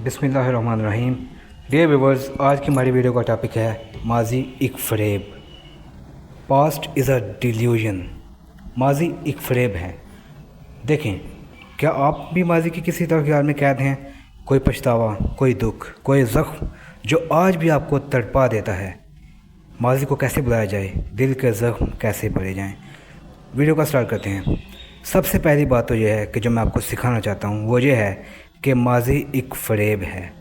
बिस्मिल्लाहिर्रहमानिर्रहीम। Dear viewers, आज की हमारी वीडियो का टॉपिक है माजी एक फ़रेब। Past is a delusion. माजी एक फ़रेब है। देखें, क्या आप भी माजी की किसी तरह ख्याल में कैद हैं? कोई पछतावा, कोई दुख, कोई ज़ख्म जो आज भी आपको तड़पा देता है। माजी को कैसे बुलाया जाए, दिल के ज़ख्म कैसे भरे जाएं? वीडियो का स्टार्ट करते हैं। सबसे पहली बात तो यह है कि जो मैं आपको सिखाना चाहता हूँ वो ये है कि माजी एक फ़रेब है।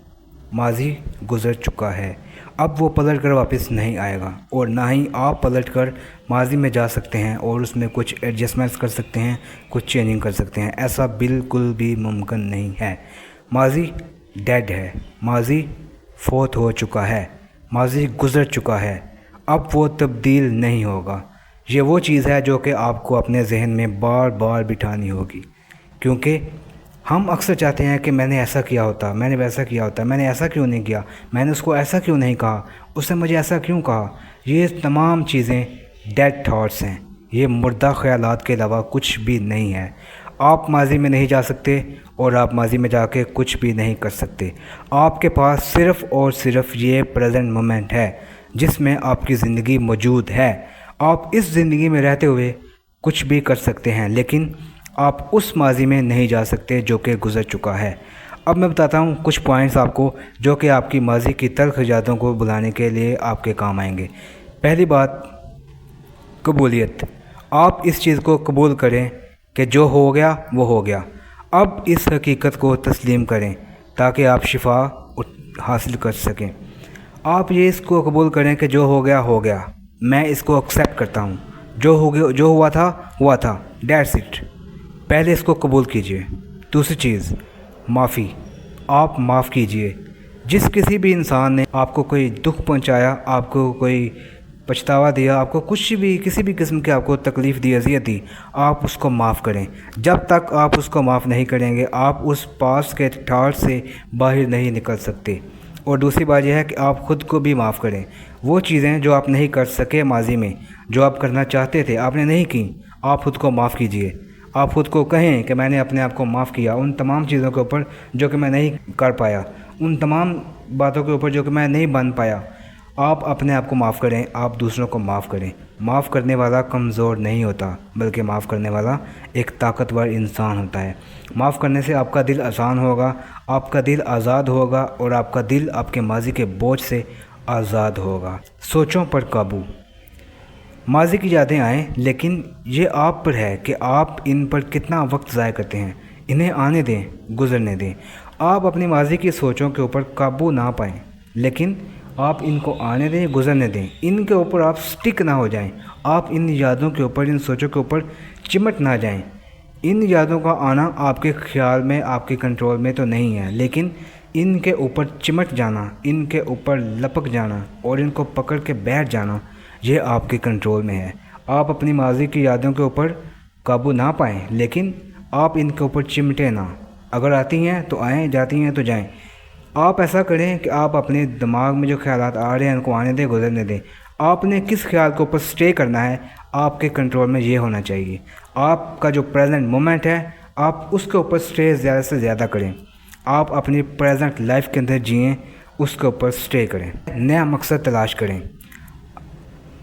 माजी गुज़र चुका है, अब वो पलट कर वापस नहीं आएगा और ना ही आप पलट कर माजी में जा सकते हैं और उसमें कुछ एडजस्टमेंट्स कर सकते हैं, कुछ चेंजिंग कर सकते हैं। ऐसा बिल्कुल भी मुमकिन नहीं है। माजी डेड है, माजी फोत हो चुका है, माजी गुज़र चुका है, अब वो तब्दील नहीं होगा। ये वो चीज़ है जो कि आपको अपने जहन में बार बार बिठानी होगी, क्योंकि हम अक्सर चाहते हैं कि मैंने ऐसा किया होता, मैंने वैसा किया होता, मैंने ऐसा क्यों नहीं किया, मैंने उसको ऐसा क्यों नहीं कहा, उसने मुझे ऐसा क्यों कहा। ये तमाम चीज़ें डेड थॉट्स हैं, ये मुर्दा ख़यालात के अलावा कुछ भी नहीं है। आप माजी में नहीं जा सकते और आप माजी में जाके कुछ भी नहीं कर सकते। आपके पास सिर्फ़ और सिर्फ ये प्रेजेंट मोमेंट है जिसमें आपकी ज़िंदगी मौजूद है। आप इस ज़िंदगी में रहते हुए कुछ भी कर सकते हैं, लेकिन आप उस माजी में नहीं जा सकते जो कि गुज़र चुका है। अब मैं बताता हूँ कुछ पॉइंट्स आपको जो कि आपकी माजी की तल्ख़ यादों को बुलाने के लिए आपके काम आएंगे। पहली बात, कबूलियत। आप इस चीज़ को कबूल करें कि जो हो गया वो हो गया। अब इस हकीकत को तस्लीम करें ताकि आप शिफा हासिल कर सकें। आप ये इसको कबूल करें कि जो हो गया, मैं इसको एक्सेप्ट करता हूँ। जो हो गया, जो हुआ था, दैट्स इट। पहले इसको कबूल कीजिए। दूसरी चीज़, माफ़ी। आप माफ़ कीजिए। जिस किसी भी इंसान ने आपको कोई दुख पहुंचाया, आपको कोई पछतावा दिया, आपको कुछ भी किसी भी किस्म की आपको तकलीफ़ दी, अज़ियत दी, आप उसको माफ़ करें। जब तक आप उसको माफ़ नहीं करेंगे आप उस पास के ठाठ से बाहर नहीं निकल सकते। और दूसरी बात यह है कि आप ख़ुद को भी माफ़ करें। वो चीज़ें जो आप नहीं कर सके माजी में, जो आप करना चाहते थे, आपने नहीं की, आप ख़ुद को माफ़ कीजिए। आप ख़ुद को कहें कि मैंने अपने आप को माफ़ किया उन तमाम चीज़ों के ऊपर जो कि मैं नहीं कर पाया, उन तमाम बातों के ऊपर जो कि मैं नहीं बन पाया। आप अपने आप को माफ़ करें, आप दूसरों को माफ़ करें। माफ़ करने वाला कमज़ोर नहीं होता, बल्कि माफ़ करने वाला एक ताकतवर इंसान होता है। माफ़ करने से आपका दिल आसान होगा, आपका दिल आज़ाद होगा और आपका दिल आपके माजी के बोझ से आज़ाद होगा। सोचों पर काबू। माजी की यादें आएँ, लेकिन ये आप पर है कि आप इन पर कितना वक्त ज़ाया करते हैं। इन्हें आने दें, गुज़रने दें। आप अपनी माजी की सोचों के ऊपर काबू ना पाएँ, लेकिन आप इनको आने दें, गुज़रने दें। इनके ऊपर आप स्टिक ना हो जाएं। आप इन यादों के ऊपर, इन सोचों के ऊपर चिमट ना जाएं। इन यादों का आना आपके ख्याल में, आपके कंट्रोल में तो नहीं है, लेकिन इनके ऊपर चिमट जाना, इनके ऊपर लपक जाना और इनको पकड़ के बैठ जाना, ये आपके कंट्रोल में है। आप अपनी माजी की यादों के ऊपर काबू ना पाएँ, लेकिन आप इनके ऊपर चिमटे ना। अगर आती हैं तो आएँ, जाती हैं तो जाएँ। आप ऐसा करें कि आप अपने दिमाग में जो ख्यालात आ रहे हैं उनको आने दें, गुजरने दें। आपने किस ख्याल के ऊपर स्टे करना है, आपके कंट्रोल में ये होना चाहिए। आपका जो प्रेजेंट मोमेंट है, आप उसके ऊपर स्टे ज़्यादा से ज़्यादा करें। आप अपनी प्रेजेंट लाइफ के अंदर जिएँ, उसके ऊपर स्टे करें। नया मकसद तलाश करें,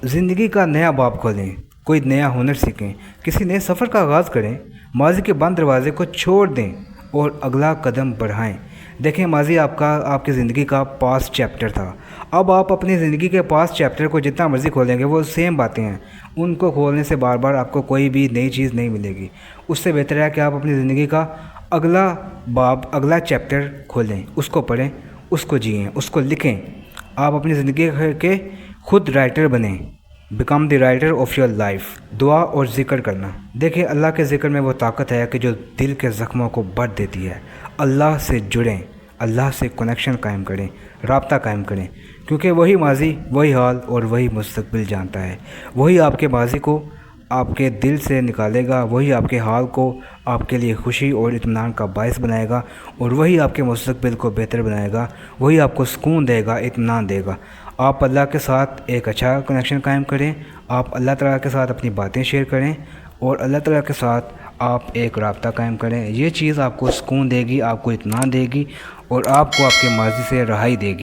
ज़िंदगी का नया बाब खोलें, कोई नया हुनर सीखें, किसी नए सफ़र का आगाज़ करें। माजी के बंद दरवाज़े को छोड़ दें और अगला कदम बढ़ाएं। देखें, माजी आपकी ज़िंदगी का पास्ट चैप्टर था। अब आप अपनी ज़िंदगी के पास्ट चैप्टर को जितना मर्ज़ी खोलेंगे वो सेम बातें हैं। उनको खोलने से बार बार आपको कोई भी नई चीज़ नहीं मिलेगी। उससे बेहतर है कि आप अपनी ज़िंदगी का अगला बाब, अगला चैप्टर खोलें, उसको पढ़ें, उसको जिएँ, उसको लिखें। आप अपनी ज़िंदगी के खुद राइटर बनें। Become the writer of your life. दुआ और ज़िक्र करना। देखिए, अल्लाह के ज़िक्र में वो ताकत है कि जो दिल के ज़ख्मों को भर देती है। अल्लाह से जुड़ें, अल्लाह से कनेक्शन कायम करें, राब्ता कायम करें, क्योंकि वही माजी, वही हाल और वही मुस्तक़बिल जानता है। वही आपके माजी को आपके दिल से निकालेगा, वही आपके हाल को आपके लिए खुशी और इत्मीनान का बायस बनाएगा और वही आपके मुस्तक़बिल को बेहतर बनाएगा, वही आपको सुकून देगा, इत्मीनान देगा। आप अल्लाह के साथ एक अच्छा कनेक्शन कायम करें, आप अल्लाह ताला के साथ अपनी बातें शेयर करें और अल्लाह ताला के साथ آپ ایک رابطہ قائم کریں، یہ چیز آپ کو سکون دے گی، آپ کو اطمینان دے گی اور آپ کو آپ کے ماضی سے رہائی دے گی۔